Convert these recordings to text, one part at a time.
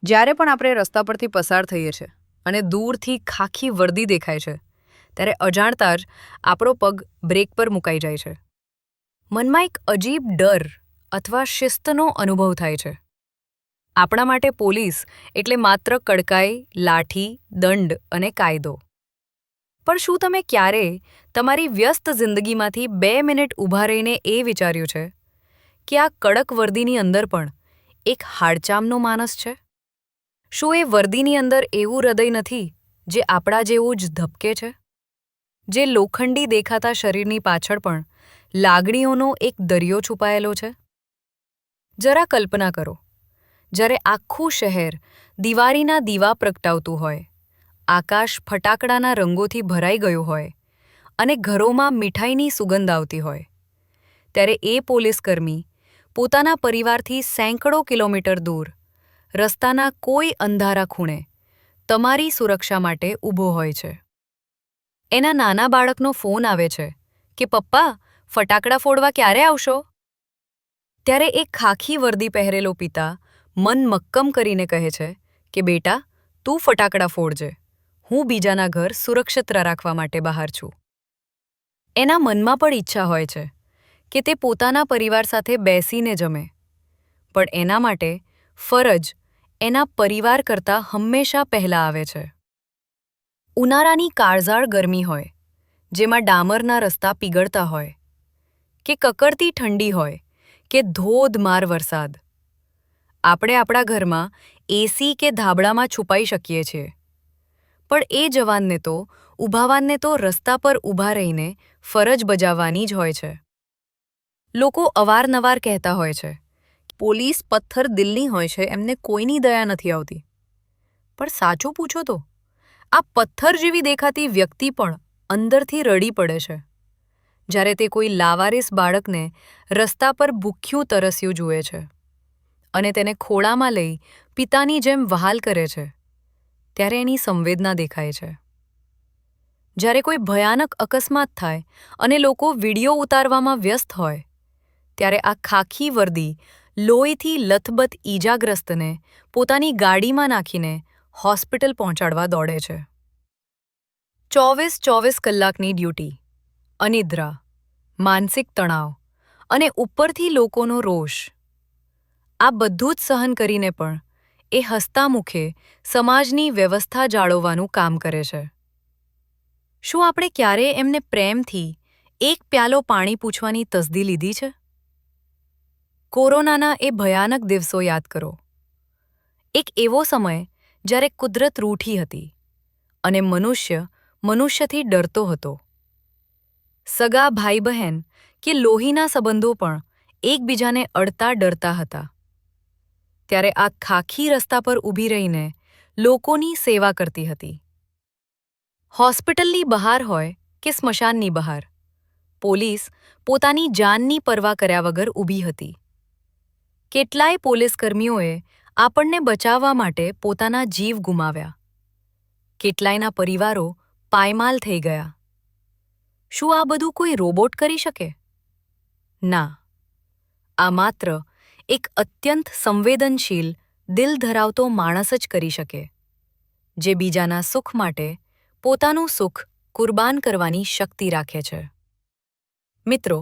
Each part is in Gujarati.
જ્યારે પણ આપણે રસ્તા પરથી પસાર થઈએ છીએ અને દૂરથી ખાખી વર્દી દેખાય છે ત્યારે અજાણતા જ આપણો પગ બ્રેક પર મુકાઈ જાય છે. મનમાં એક અજીબ ડર અથવા શિસ્તનો અનુભવ થાય છે. આપણા માટે પોલીસ એટલે માત્ર કડકાઈ, લાઠી, દંડ અને કાયદો. પણ શું તમે ક્યારેય તમારી વ્યસ્ત જિંદગીમાંથી 2 મિનિટ ઊભા રહીને એ વિચાર્યું છે કે આ કડક વર્દીની અંદર પણ એક હાડચામનો માણસ છે? શું એ વર્દીની અંદર એવું હૃદય નથી જે આપણા જેવું જ ધબકે છે? જે લોખંડી દેખાતા શરીરની પાછળ પણ લાગણીઓનો એક દરિયો છુપાયેલો છે? જરા કલ્પના કરો, જ્યારે આખું શહેર દિવાળીના દીવા પ્રગટાવતું હોય, આકાશ ફટાકડાના રંગોથી ભરાઈ ગયું હોય અને ઘરોમાં મીઠાઈની સુગંધ આવતી હોય, ત્યારે એ પોલીસકર્મી પોતાના પરિવારથી સેંકડો કિલોમીટર દૂર રસ્તાના કોઈ અંધારા ખૂણે તમારી સુરક્ષા માટે ઊભો હોય છે. એના નાના બાળકનો ફોન આવે છે કે પપ્પા, ફટાકડા ફોડવા ક્યારે આવશો? ત્યારે એક ખાખી વર્દી પહેરેલો પિતા મન મક્કમ કરીને કહે છે કે બેટા, તું ફટાકડા ફોડજે, હું બીજાના ઘર સુરક્ષિત રાખવા માટે બહાર છું. એના મનમાં પણ ઈચ્છા હોય છે કે તે પોતાના પરિવાર સાથે બેસીને જમે, પણ એના માટે ફરજ એના પરિવાર કરતાં હંમેશા પહેલાં આવે છે. ઉનાળાની કાળઝાળ ગરમી હોય, જેમાં ડામરના રસ્તા પીગળતા હોય, કે કકડતી ઠંડી હોય કે ધોધમાર વરસાદ, આપણે આપણા ઘરમાં એસી કે ધાબળામાં છુપાઈ શકીએ છીએ, પણ એ જવાનને તો રસ્તા પર ઊભા રહીને ફરજ બજાવવાની જ હોય છે. લોકો અવારનવાર કહેતા હોય છે, પોલીસ પથ્થર દિલની હોય છે, એમને કોઈની દયા નથી આવતી. પણ સાચું પૂછો તો આ પથ્થર જેવી દેખાતી વ્યક્તિ પણ અંદરથી રડી પડે છે જ્યારે તે કોઈ લાવારીસ બાળકને રસ્તા પર ભૂખ્યું તરસ્યું જુએ છે અને તેને ખોળામાં લઈ પિતાની જેમ વહાલ કરે છે, ત્યારે એની સંવેદના દેખાય છે. જ્યારે કોઈ ભયાનક અકસ્માત થાય અને લોકો વિડીયો ઉતારવામાં વ્યસ્ત હોય, ત્યારે આ ખાખી વર્દી લોહીથી લથબથ ઈજાગ્રસ્તને પોતાની ગાડીમાં નાખીને હોસ્પિટલ પહોંચાડવા દોડે છે. 24 કલાકની ડ્યુટી, અનિદ્રા, માનસિક તણાવ અને ઉપરથી લોકોનો રોષ, આ બધું જ સહન કરીને પણ એ હસતા મુખે સમાજની વ્યવસ્થા જાળવવાનું કામ કરે છે. શું આપણે ક્યારેય એમને પ્રેમથી એક પ્યાલો પાણી પૂછવાની તસદી લીધી છે? કોરોનાના એ ભયાનક દિવસો યાદ કરો. એક એવો સમય જ્યારે કુદરત રૂઠી હતી અને મનુષ્ય મનુષ્યથી ડરતો હતો. સગા ભાઈ બહેન કે લોહીના સંબંધો પણ એકબીજાને અડતા ડરતા હતા. ત્યારે આ ખાખી રસ્તા પર ઊભી રહીને લોકોની સેવા કરતી હતી. હોસ્પિટલની બહાર હોય કે સ્મશાનની બહાર, પોલીસ પોતાની જાનની પરવા કર્યા વગર ઊભી હતી. કેટલાય પોલીસકર્મીઓએ આપણને બચાવવા માટે પોતાના જીવ ગુમાવ્યા. કેટલાયના પરિવારો પાયમાલ થઈ ગયા. શું આ બધું કોઈ રોબોટ કરી શકે? ના, આ માત્ર એક અત્યંત સંવેદનશીલ, દિલ ધરાવતો માણસ જ કરી શકે, જે બીજાના સુખ માટે પોતાનું સુખ કુરબાન કરવાની શક્તિ રાખે છે. મિત્રો,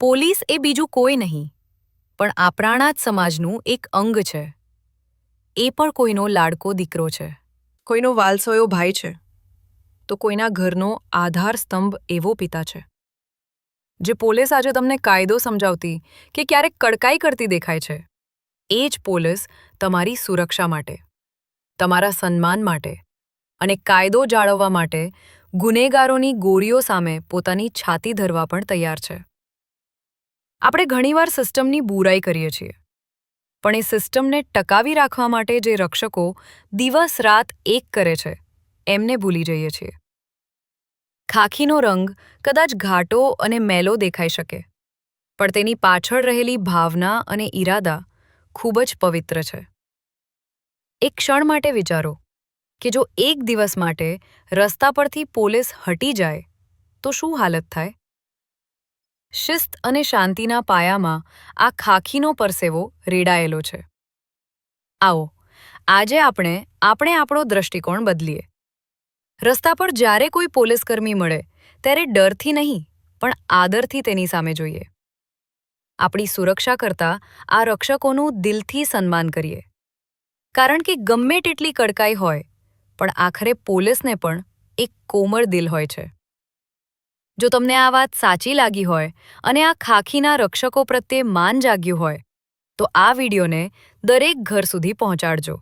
પોલીસ એ બીજું કોઈ નહીં, પણ આપણા જ સમાજનું એક અંગ છે. એ પણ કોઈનો લાડકો દીકરો છે, કોઈનો વાલસોયો ભાઈ છે, તો કોઈના ઘરનો આધાર સ્તંભ એવો પિતા છે. જે પોલીસ આજે તમને કાયદો સમજાવતી કે ક્યારેક કડકાઈ કરતી દેખાય છે, એ જ પોલીસ તમારી સુરક્ષા માટે, તમારા સન્માન માટે અને કાયદો જાળવવા માટે ગુનેગારોની ગોળીઓ સામે પોતાની છાતી ધરવા પણ તૈયાર છે. આપણે ઘણીવાર સિસ્ટમની બુરાઈ કરીએ છીએ, પણ એ સિસ્ટમને ટકાવી રાખવા માટે જે રક્ષકો દિવસ રાત એક કરે છે, એમને ભૂલી જઈએ છીએ. ખાખીનો રંગ કદાચ ઘાટો અને મેલો દેખાઈ શકે, પણ તેની પાછળ રહેલી ભાવના અને ઈરાદા ખૂબ જ પવિત્ર છે. એક ક્ષણ માટે વિચારો કે જો એક દિવસ માટે રસ્તા પરથી પોલીસ હટી જાય તો શું હાલત થાય? શિસ્ત અને શાંતિના પાયામાં આ ખાખીનો પરસેવો રેડાયેલો છે. આવો આજે આપણે આપણો દૃષ્ટિકોણ બદલીએ. રસ્તા પર જ્યારે કોઈ પોલીસકર્મી મળે ત્યારે ડરથી નહીં પણ આદરથી તેની સામે જોઈએ. આપણી સુરક્ષા કરતાં આ રક્ષકોનું દિલથી સન્માન કરીએ. કારણ કે ગમે તેટલી કડકાઈ હોય પણ આખરે પોલીસને પણ એક કોમળ દિલ હોય છે. જો તમને આ વાત સાચી લાગી હોય અને આ ખાખીના રક્ષકો પ્રત્યે માન જાગ્યું હોય તો આ વિડીયોને દરેક ઘર સુધી પહોંચાડજો.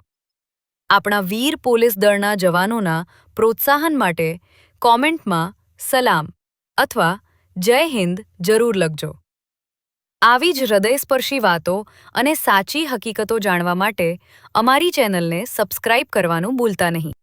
આપણા વીર પોલીસ દળના જવાનોના પ્રોત્સાહન માટે કોમેન્ટમાં સલામ અથવા જય હિન્દ જરૂર લખજો. આવી જ હૃદયસ્પર્શી વાતો અને સાચી હકીકતો જાણવા માટે અમારી ચેનલને સબસ્ક્રાઇબ કરવાનું ભૂલતા નહીં.